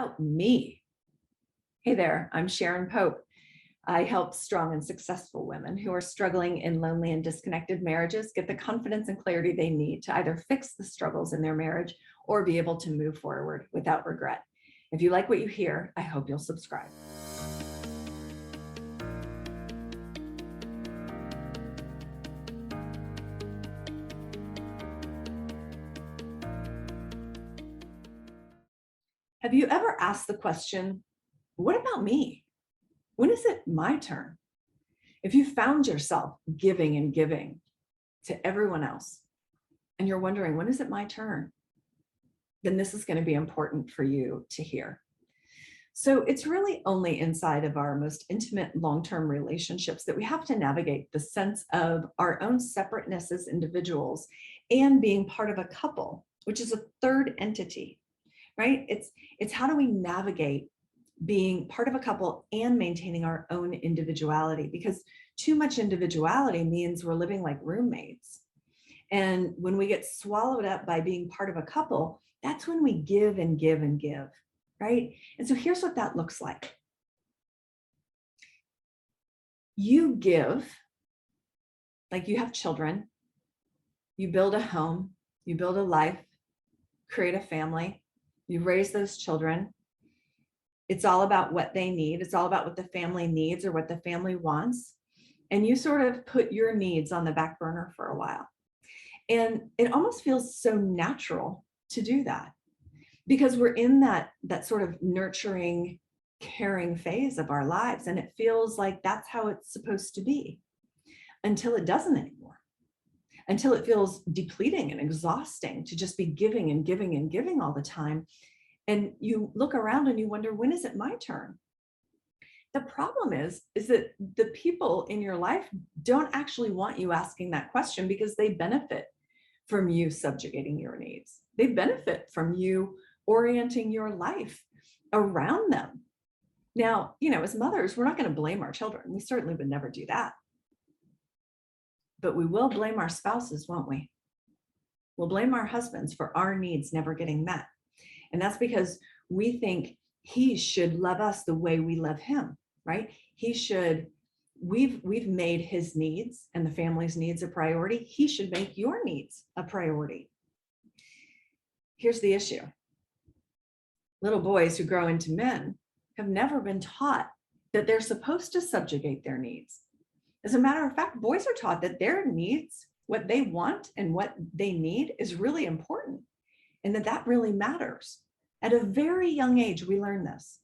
about me? Hey there, I'm Sharon Pope. I help strong and successful women who are struggling in lonely and disconnected marriages get the confidence and clarity they need to either fix the struggles in their marriage or be able to move forward without regret. If you like what you hear, I hope you'll subscribe. Have you ever asked the question, what about me? When is it my turn? If you found yourself giving and giving to everyone else, and you're wondering, when is it my turn? Then this is going to be important for you to hear. So it's really only inside of our most intimate long-term relationships that we have to navigate the sense of our own separateness as individuals and being part of a couple, which is a third entity, right? It's how do we navigate being part of a couple and maintaining our own individuality, because too much individuality means we're living like roommates. And when we get swallowed up by being part of a couple, that's when we give and give and give, right? And so here's what that looks like. You give, like you have children, you build a home, you build a life, create a family, you raise those children. It's all about what they need. It's all about what the family needs or what the family wants. And you sort of put your needs on the back burner for a while. And it almost feels so natural to do that because we're in that sort of nurturing, caring phase of our lives. And it feels like that's how it's supposed to be until it doesn't anymore, until it feels depleting and exhausting to just be giving and giving and giving all the time. And you look around and you wonder, when is it my turn? The problem is that the people in your life don't actually want you asking that question because they benefit from you subjugating your needs. They benefit from you orienting your life around them. Now, as mothers, we're not going to blame our children. We certainly would never do that. But we will blame our spouses, won't we? We'll blame our husbands for our needs never getting met. And that's because we think he should love us the way we love him, right? We've made his needs and the family's needs a priority. He should make your needs a priority. Here's the issue. Little boys who grow into men have never been taught that they're supposed to subjugate their needs. As a matter of fact, boys are taught that their needs, what they want and what they need, is really important, and that really matters. At a very young age, we learn this.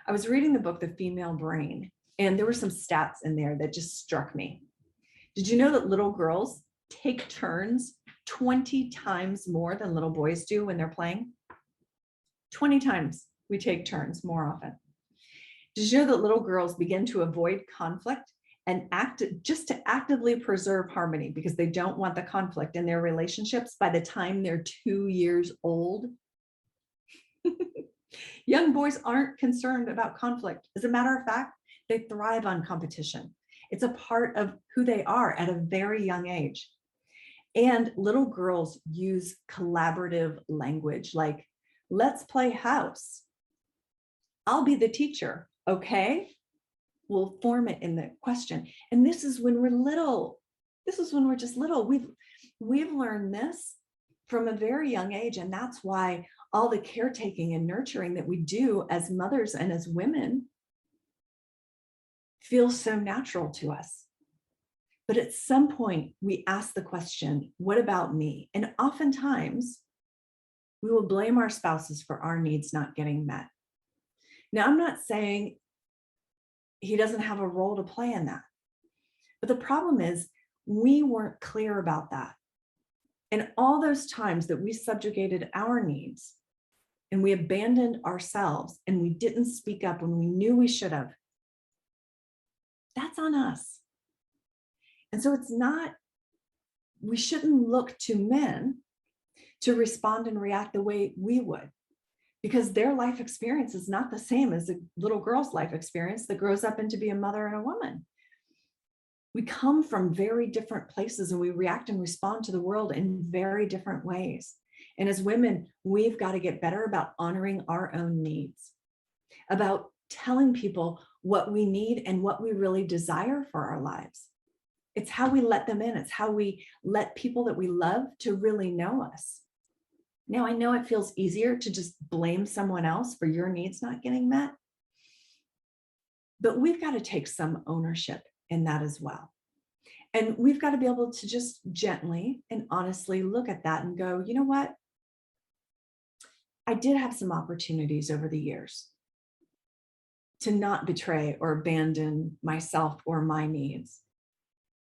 I was reading the book, The Female Brain, and there were some stats in there that just struck me. Did you know that little girls take turns 20 times more than little boys do when they're playing? 20 times we take turns more often. Did you know that little girls begin to avoid conflict and act just to actively preserve harmony because they don't want the conflict in their relationships by the time they're 2 years old? Young boys aren't concerned about conflict. As a matter of fact, they thrive on competition. It's a part of who they are at a very young age. And little girls use collaborative language like, let's play house. I'll be the teacher, okay? We'll form it in the question. And this is when we're little. This is when we're just little. We've learned this from a very young age. And that's why all the caretaking and nurturing that we do as mothers and as women feels so natural to us. But at some point, we ask the question, what about me? And oftentimes, we will blame our spouses for our needs not getting met. Now, I'm not saying he doesn't have a role to play in that. But the problem is, we weren't clear about that. And all those times that we subjugated our needs and we abandoned ourselves and we didn't speak up when we knew we should have, that's on us. And so we shouldn't look to men to respond and react the way we would, because their life experience is not the same as a little girl's life experience that grows up into be a mother and a woman. We come from very different places and we react and respond to the world in very different ways. And as women, we've got to get better about honoring our own needs, about telling people what we need and what we really desire for our lives. It's how we let them in. It's how we let people that we love to really know us. Now, I know it feels easier to just blame someone else for your needs not getting met, but we've got to take some ownership in that as well. And we've got to be able to just gently and honestly look at that and go, you know what? I did have some opportunities over the years to not betray or abandon myself or my needs.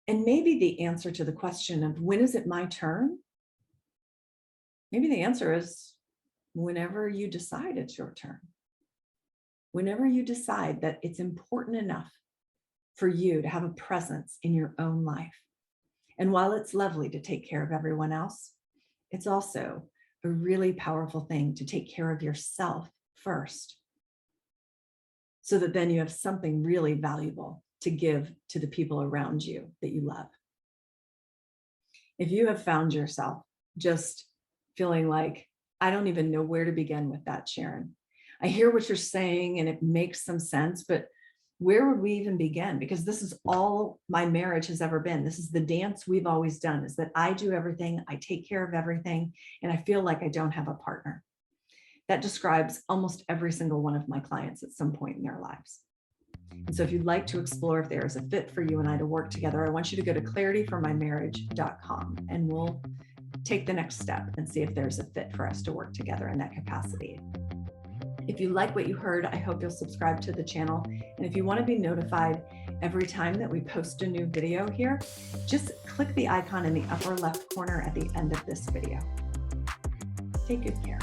And maybe the answer to the question of when is it my turn? Maybe the answer is whenever you decide it's your turn. Whenever you decide that it's important enough for you to have a presence in your own life. And while it's lovely to take care of everyone else, it's also a really powerful thing to take care of yourself first, so that then you have something really valuable to give to the people around you that you love. If you have found yourself just feeling like, I don't even know where to begin with that, Sharon. I hear what you're saying and it makes some sense, but where would we even begin? Because this is all my marriage has ever been. This is the dance we've always done, is that I do everything, I take care of everything, and I feel like I don't have a partner. That describes almost every single one of my clients at some point in their lives. And so if you'd like to explore if there is a fit for you and I to work together, I want you to go to clarityformymarriage.com and we'll take the next step and see if there's a fit for us to work together in that capacity. If you like what you heard, I hope you'll subscribe to the channel. And if you want to be notified every time that we post a new video here, just click the icon in the upper left corner at the end of this video. Take good care.